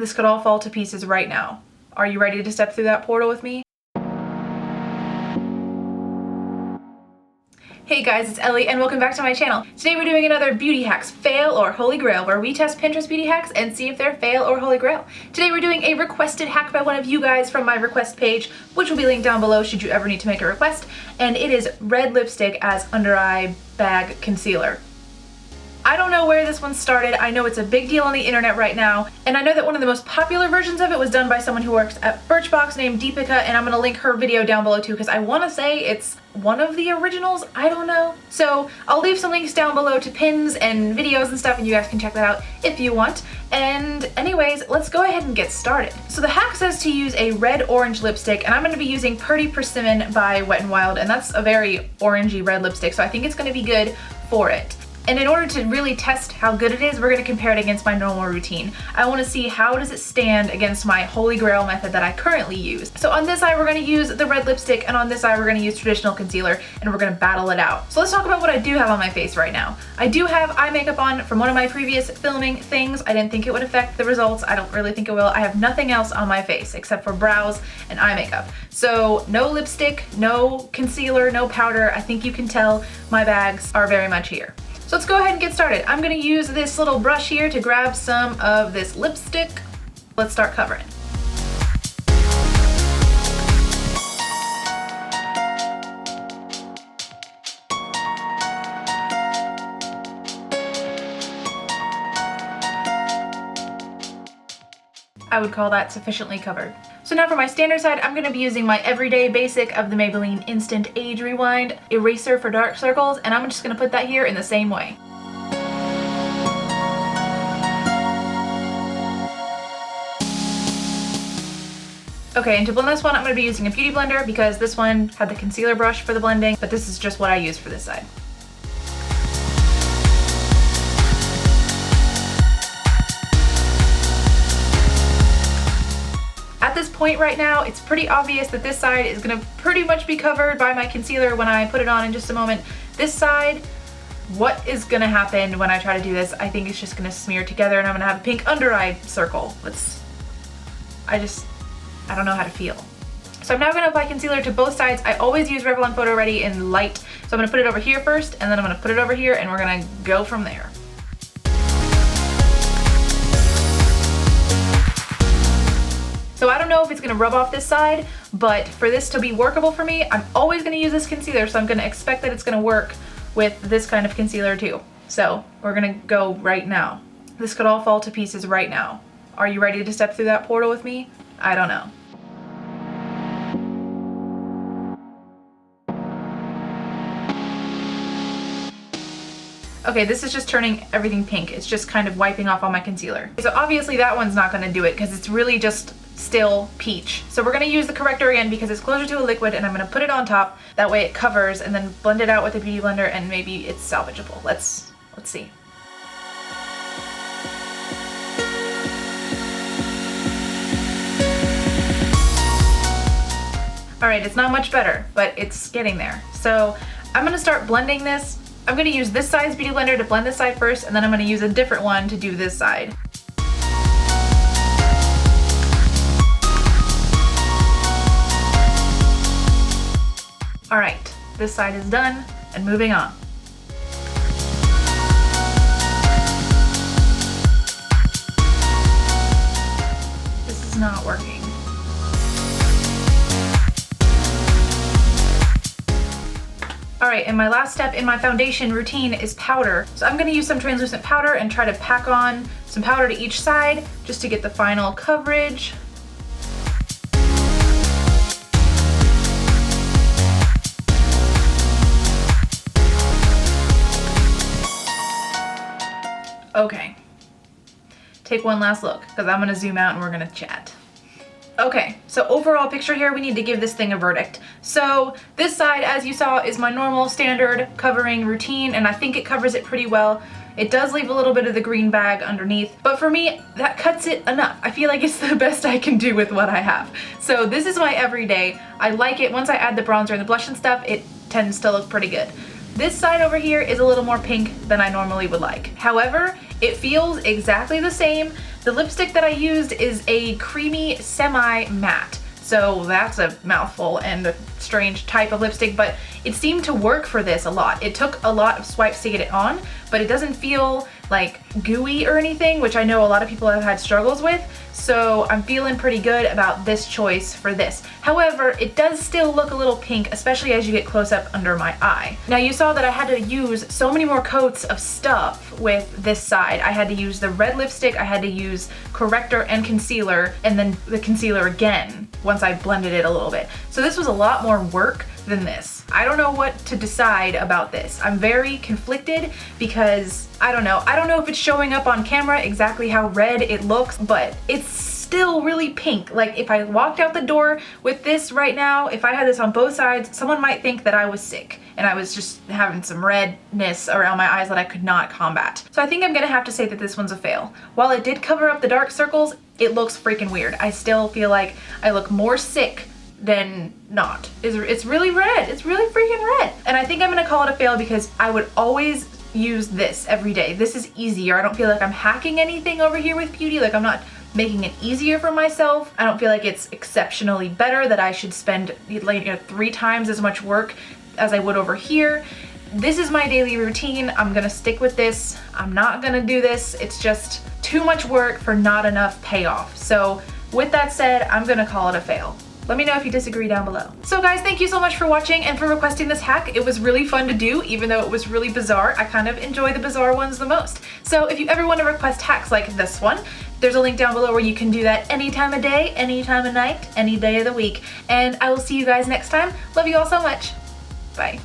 This could all fall to pieces right now. Are you ready to step through that portal with me? Hey guys, it's Ellie and welcome back to my channel. Today we're doing another beauty hacks, fail or holy grail, where we test Pinterest beauty hacks and see if they're fail or holy grail. Today we're doing a requested hack by one of you guys from my request page, which will be linked down below should you ever need to make a request, and it is red lipstick as under eye bag concealer. I don't know where this one started. I know it's a big deal on the internet right now, and I know that one of the most popular versions of it was done by someone who works at Birchbox named Deepika, and I'm gonna link her video down below too because I want to say it's one of the originals. I don't know. So I'll leave some links down below to pins and videos and stuff, and you guys can check that out if you want. And anyways, let's go ahead and get started. So the hack says to use a red-orange lipstick, and I'm going to be using Pretty Persimmon by Wet n Wild, and that's a very orangey red lipstick, so I think it's going to be good for it. And in order to really test how good it is, we're going to compare it against my normal routine. I want to see how does it stand against my holy grail method that I currently use. So on this eye we're going to use the red lipstick, and on this eye we're going to use traditional concealer, and we're going to battle it out. So let's talk about what I do have on my face right now. I do have eye makeup on from one of my previous filming things. I didn't think it would affect the results. I don't really think it will. I have nothing else on my face except for brows and eye makeup. So no lipstick, no concealer, no powder. I think you can tell my bags are very much here. So let's go ahead and get started. I'm gonna use this little brush here to grab some of this lipstick. Let's start covering. I would call that sufficiently covered. So now for my standard side, I'm going to be using my everyday basic of the Maybelline Instant Age Rewind Eraser for Dark Circles, and I'm just going to put that here in the same way. Okay, and to blend this one, I'm going to be using a beauty blender because this one had the concealer brush for the blending, but this is just what I use for this side. At this point right now, it's pretty obvious that this side is gonna pretty much be covered by my concealer when I put it on in just a moment. This side, what is gonna happen when I try to do this? I think it's just gonna smear together and I'm gonna have a pink under eye circle. I don't know how to feel. So I'm now gonna apply concealer to both sides. I always use Revlon Photo Ready in light. So I'm gonna put it over here first, and then I'm gonna put it over here, and we're gonna go from there. So I don't know if it's gonna rub off this side, but for this to be workable for me, I'm always gonna use this concealer, so I'm gonna expect that it's gonna work with this kind of concealer too. So we're gonna go right now. This could all fall to pieces right now. Are you ready to step through that portal with me? I don't know. Okay, this is just turning everything pink. It's just kind of wiping off all my concealer. So obviously that one's not gonna do it because it's really just still peach. So we're gonna use the corrector again because it's closer to a liquid, and I'm gonna put it on top. That way it covers, and then blend it out with a beauty blender, and maybe it's salvageable. Let's see. All right, it's not much better, but it's getting there. So I'm gonna start blending this. I'm gonna use this side's beauty blender to blend this side first, and then I'm gonna use a different one to do this side. All right, this side is done, and moving on. This is not working. All right, and my last step in my foundation routine is powder. So I'm gonna use some translucent powder and try to pack on some powder to each side just to get the final coverage. Okay, take one last look because I'm gonna zoom out and we're gonna chat. Okay, so overall picture here, we need to give this thing a verdict. So this side, as you saw, is my normal standard covering routine, and I think it covers it pretty well. It does leave a little bit of the green bag underneath, but for me, that cuts it enough. I feel like it's the best I can do with what I have. So this is my everyday. I like it. Once I add the bronzer and the blush and stuff, it tends to look pretty good. This side over here is a little more pink than I normally would like. However, It feels exactly the same. The lipstick that I used is a creamy semi-matte. So that's a mouthful and a strange type of lipstick, but it seemed to work for this a lot. It took a lot of swipes to get it on, but it doesn't feel like gooey or anything, which I know a lot of people have had struggles with. So I'm feeling pretty good about this choice for this. However, it does still look a little pink, especially as you get close up under my eye. Now you saw that I had to use so many more coats of stuff with this side. I had to use the red lipstick, I had to use corrector and concealer, and then the concealer again once I blended it a little bit. So this was a lot more work than this. I don't know what to decide about this. I'm very conflicted because I don't know if it's showing up on camera exactly how red it looks, but it's still really pink. Like if I walked out the door with this right now, if I had this on both sides, someone might think that I was sick and I was just having some redness around my eyes that I could not combat. So I think I'm gonna have to say that this one's a fail. While it did cover up the dark circles, it looks freaking weird. I still feel like I look more sick than not. It's really red. It's really freaking red. And I think I'm gonna call it a fail because I would always use this every day. This is easier. I don't feel like I'm hacking anything over here with beauty. Like I'm not making it easier for myself. I don't feel like it's exceptionally better, that I should spend like 3 times as much work as I would over here. This is my daily routine. I'm gonna stick with this. I'm not gonna do this. It's just too much work for not enough payoff. So with that said, I'm gonna call it a fail. Let me know if you disagree down below. So guys, thank you so much for watching and for requesting this hack. It was really fun to do, even though it was really bizarre. I kind of enjoy the bizarre ones the most. So if you ever want to request hacks like this one, there's a link down below where you can do that any time of day, any time of night, any day of the week. And I will see you guys next time. Love you all so much. Bye.